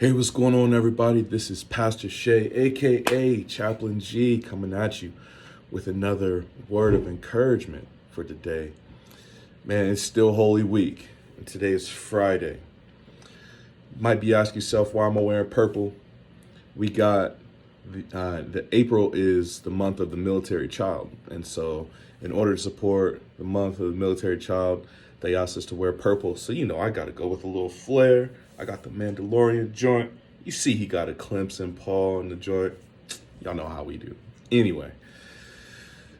Hey, what's going on, everybody? This is Pastor Shay, aka Chaplain G, coming at you with another word of encouragement for today. Man, it's still Holy Week, and today is Friday. You might be asking yourself, why am I wearing purple? We got the April is the month of the military child, and so in order to support the month of the military child, they asked us to wear purple. So I got to go with a little flair. I got the Mandalorian joint. You see, he got a Clemson Paul in the joint. Y'all know how we do. Anyway,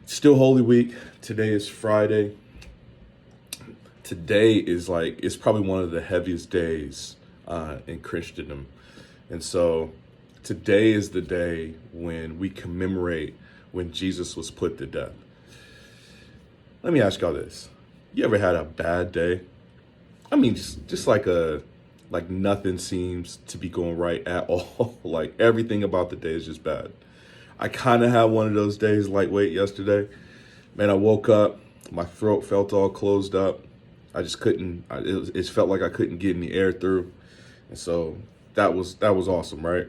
still Holy Week. Today is Friday. Today is it's probably one of the heaviest days in Christendom, and so today is the day when we commemorate when Jesus was put to death. Let me ask y'all this. You ever had a bad day? I mean, just like nothing seems to be going right at all. Like everything about the day is just bad. I kind of had one of those days lightweight yesterday. Man, I woke up, my throat felt all closed up. I just couldn't, it felt like I couldn't get any air through. And so that was awesome, right?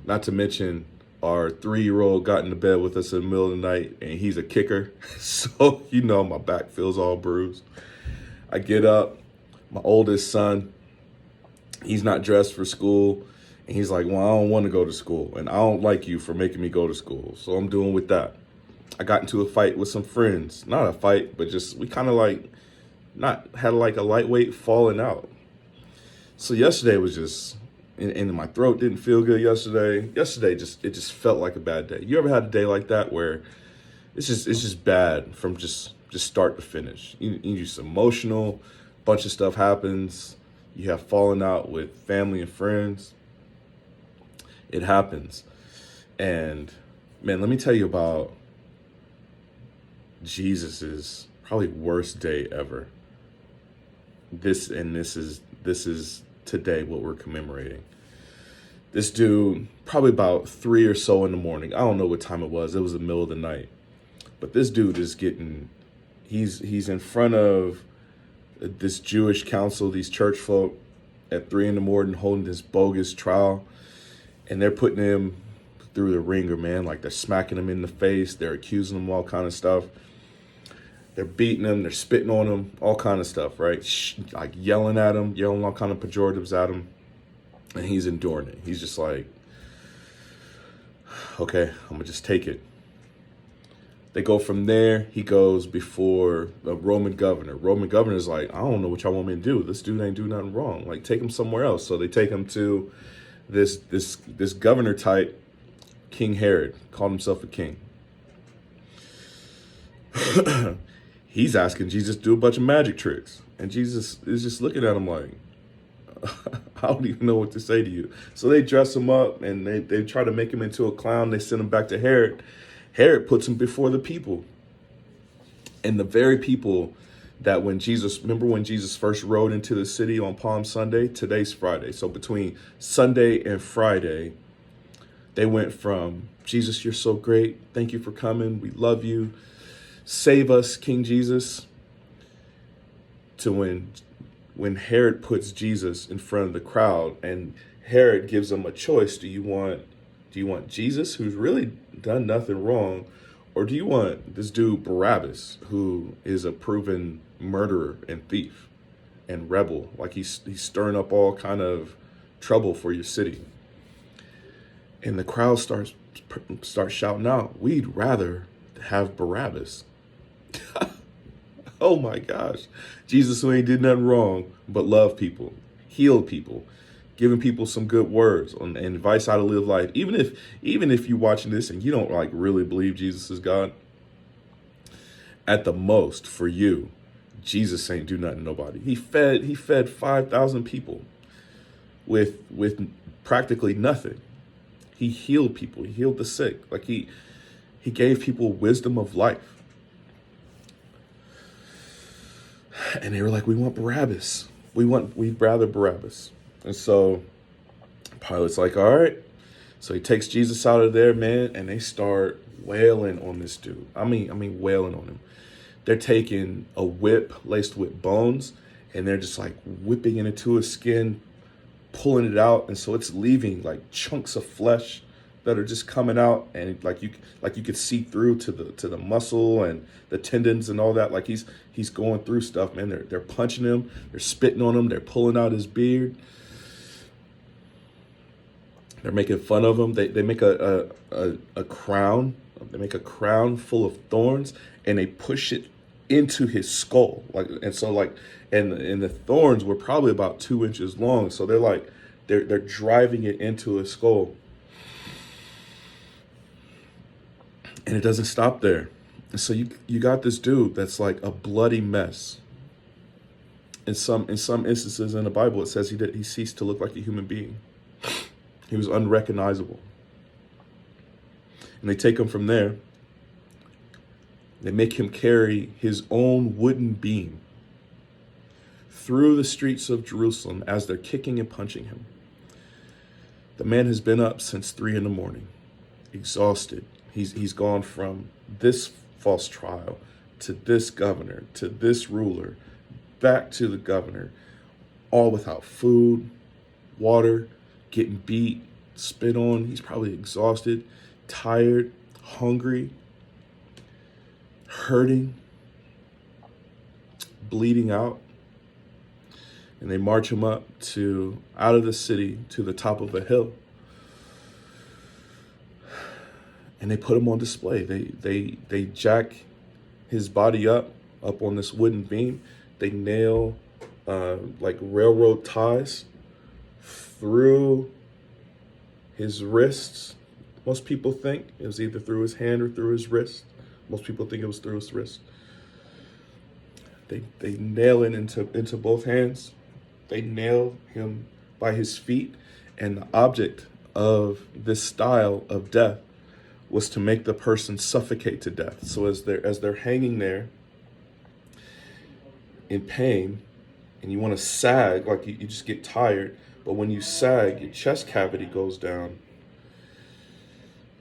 Not to mention our 3-year-old got into bed with us in the middle of the night, and he's a kicker. So, my back feels all bruised. I get up, my oldest son, he's not dressed for school. And he's like, well, I don't want to go to school. And I don't like you for making me go to school. So I'm doing with that. I got into a fight with some friends. Not a fight, but we kind of had a lightweight falling out. So yesterday was just, and my throat didn't feel good yesterday. Yesterday, it just felt like a bad day. You ever had a day like that where it's just bad from just start to finish? You're just emotional, bunch of stuff happens. You have fallen out with family and friends. It happens. And man, let me tell you about Jesus's probably worst day ever. This is today what we're commemorating. This dude, probably about 3 or so in the morning. I don't know what time it was. It was the middle of the night. But this dude is he's in front of this Jewish council, these church folk at 3 in the morning holding this bogus trial. And they're putting him through the ringer, man. Like they're smacking him in the face. They're accusing him of all kind of stuff. They're beating him. They're spitting on him. All kind of stuff, right? Like yelling at him, yelling all kind of pejoratives at him. And he's enduring it. He's just like, okay, I'm going to just take it. They go from there. He goes before the Roman governor. Roman governor's like, I don't know what y'all want me to do. This dude ain't do nothing wrong. Like, take him somewhere else. So they take him to this governor type, King Herod, called himself a king. He's asking Jesus to do a bunch of magic tricks. And Jesus is just looking at him like, I don't even know what to say to you. So they dress him up and they try to make him into a clown. They send him back to Herod. Herod puts him before the people. And the very people that remember when Jesus first rode into the city on Palm Sunday? Today's Friday. So between Sunday and Friday, they went from, Jesus, you're so great. Thank you for coming. We love you. Save us, King Jesus. To when Herod puts Jesus in front of the crowd and Herod gives them a choice. Do you want Jesus, who's really done nothing wrong? Or do you want this dude Barabbas, who is a proven murderer and thief and rebel? Like he's stirring up all kind of trouble for your city. And the crowd starts shouting out, we'd rather have Barabbas. Oh my gosh. Jesus, who ain't did nothing wrong, but love people, heal people, giving people some good words and advice how to live life. Even if you're watching this and you don't really believe Jesus is God, at the most for you, Jesus ain't do nothing to nobody. He fed 5,000 people with practically nothing. He healed people. He healed the sick. Like he gave people wisdom of life. And they were like, we want Barabbas. We'd rather Barabbas. And so Pilate's like, all right. So he takes Jesus out of there, man, and they start wailing on this dude. I mean, wailing on him. They're taking a whip laced with bones, and they're just whipping it into his skin, pulling it out, and so it's leaving like chunks of flesh that are just coming out, and like you could see through to the muscle and the tendons and all that. Like he's going through stuff, man. They're punching him, they're spitting on him, they're pulling out his beard, they're making fun of him. They make a crown. They make a crown full of thorns, and they push it into his skull. And the thorns were probably about 2 inches long. So they're driving it into his skull. And it doesn't stop there. And so you got this dude that's like a bloody mess. In some instances in the Bible, it says he ceased to look like a human being. He was unrecognizable. And they take him from there. They make him carry his own wooden beam through the streets of Jerusalem as they're kicking and punching him. The man has been up since 3 a.m, exhausted. He's gone from this false trial to this governor, to this ruler, back to the governor, all without food, water, getting beat, spit on. He's probably exhausted, tired, hungry, hurting, bleeding out. And they march him up out of the city to the top of a hill. And they put him on display. They jack his body up on this wooden beam. They nail like railroad ties through his wrists. Most people think it was either through his hand or through his wrist. Most people think it was through his wrist. They nail it into both hands. They nail him by his feet. And the object of this style of death was to make the person suffocate to death. So as they're hanging there in pain, and you want to sag, like you just get tired, but when you sag, your chest cavity goes down.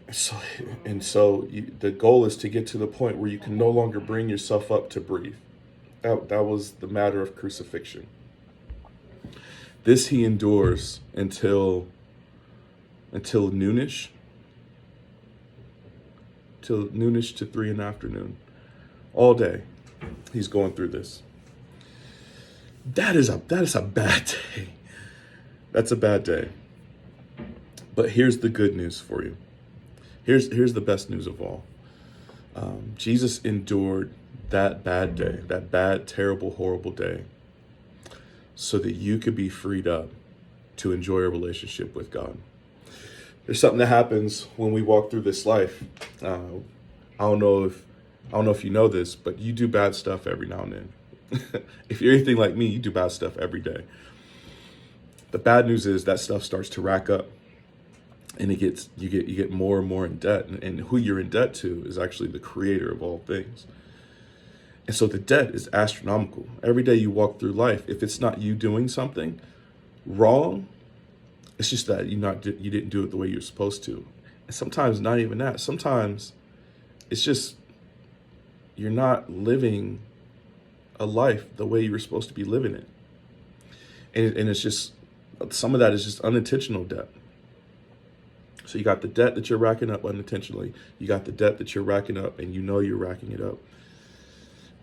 So the goal is to get to the point where you can no longer bring yourself up to breathe. That was the matter of crucifixion. This he endures until noonish. Till noonish to 3 in the afternoon. All day, he's going through this. That is a bad day. That's a bad day. But here's the good news for you. Here's the best news of all. Jesus endured that bad day, that bad, terrible, horrible day, so that you could be freed up to enjoy a relationship with God. There's something that happens when we walk through this life. I don't know if you know this, but you do bad stuff every now and then. If you're anything like me, you do bad stuff every day. The bad news is that stuff starts to rack up, and you get more and more in debt. And who you're in debt to is actually the creator of all things. And so the debt is astronomical. Every day you walk through life, if it's not you doing something wrong, it's just that you didn't do it the way you're supposed to. And sometimes not even that. Sometimes it's just you're not living a life the way you were supposed to be living it. And it's just, some of that is just unintentional debt. So you got the debt that you're racking up unintentionally. You got the debt that you're racking up and you know you're racking it up.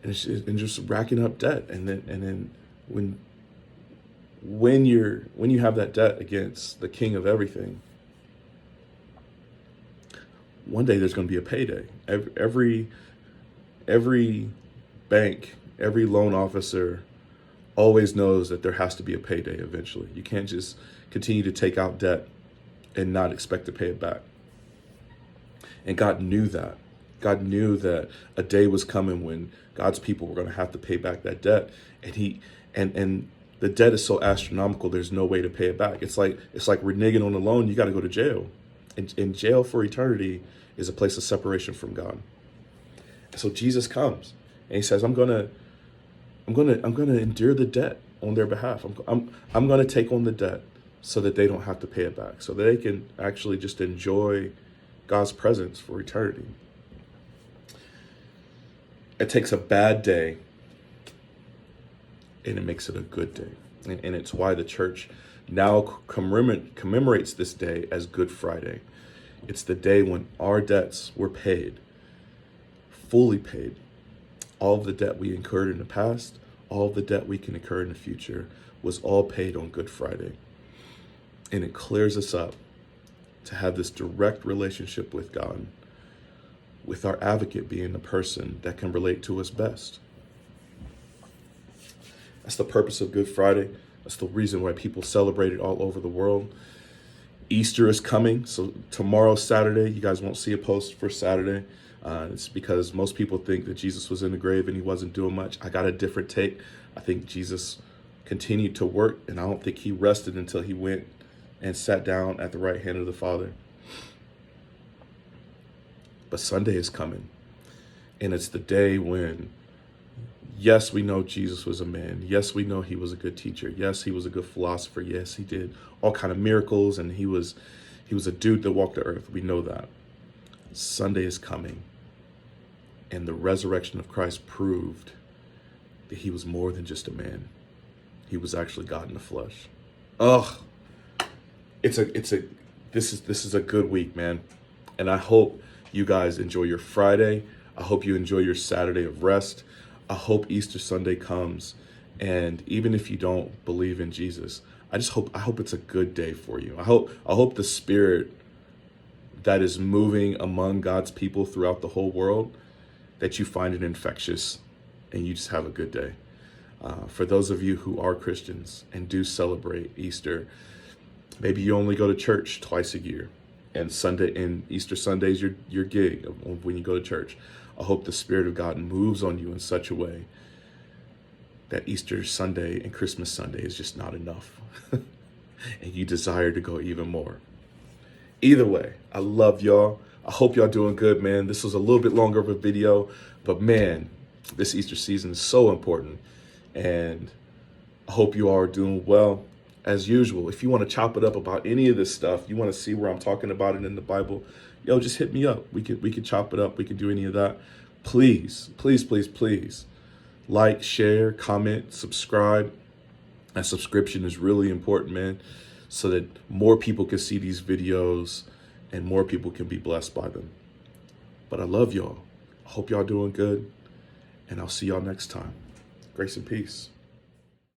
And it's just racking up debt. And then when you have that debt against the king of everything, one day there's going to be a payday. Every bank, every loan officer always knows that there has to be a payday eventually. You can't just continue to take out debt and not expect to pay it back. And God knew that. God knew that a day was coming when God's people were going to have to pay back that debt. And the debt is so astronomical, there's no way to pay it back. It's like reneging on a loan, you got to go to jail. And jail for eternity is a place of separation from God. So Jesus comes and he says, I'm gonna endure the debt on their behalf. I'm gonna take on the debt so that they don't have to pay it back, so that they can actually just enjoy God's presence for eternity. It takes a bad day and it makes it a good day. And it's why the church now commemorates this day as Good Friday. It's the day when our debts were paid, fully paid. All of the debt we incurred in the past, all of the debt we can incur in the future was all paid on Good Friday. And it clears us up to have this direct relationship with God, with our advocate being the person that can relate to us best. That's the purpose of Good Friday. That's the reason why people celebrate it all over the world. Easter is coming, so tomorrow, Saturday, you guys won't see a post for Saturday. It's because most people think that Jesus was in the grave and he wasn't doing much. I got a different take. I think Jesus continued to work, and I don't think he rested until he went and sat down at the right hand of the Father. But Sunday is coming, and it's the day when, yes, we know Jesus was a man. Yes, we know he was a good teacher. Yes, he was a good philosopher. Yes, he did all kind of miracles, and he was a dude that walked the earth. We know that. Sunday is coming, and the resurrection of Christ proved that he was more than just a man. He was actually God in the flesh. Ugh. This is a good week, man. And I hope you guys enjoy your Friday. I hope you enjoy your Saturday of rest. I hope Easter Sunday comes. And even if you don't believe in Jesus, I hope it's a good day for you. I hope the spirit that is moving among God's people throughout the whole world, that you find it infectious and you just have a good day. For those of you who are Christians and do celebrate Easter, maybe you only go to church twice a year, and Easter Sunday is your gig when you go to church. I hope the Spirit of God moves on you in such a way that Easter Sunday and Christmas Sunday is just not enough, and you desire to go even more. Either way, I love y'all. I hope y'all doing good, man. This was a little bit longer of a video, but man, this Easter season is so important, and I hope you all are doing well. As usual, if you want to chop it up about any of this stuff, you want to see where I'm talking about it in the Bible, yo, just hit me up. We could chop it up. We could do any of that. Please, please, please, please like, share, comment, subscribe. That subscription is really important, man, so that more people can see these videos and more people can be blessed by them. But I love y'all. I hope y'all doing good, and I'll see y'all next time. Grace and peace.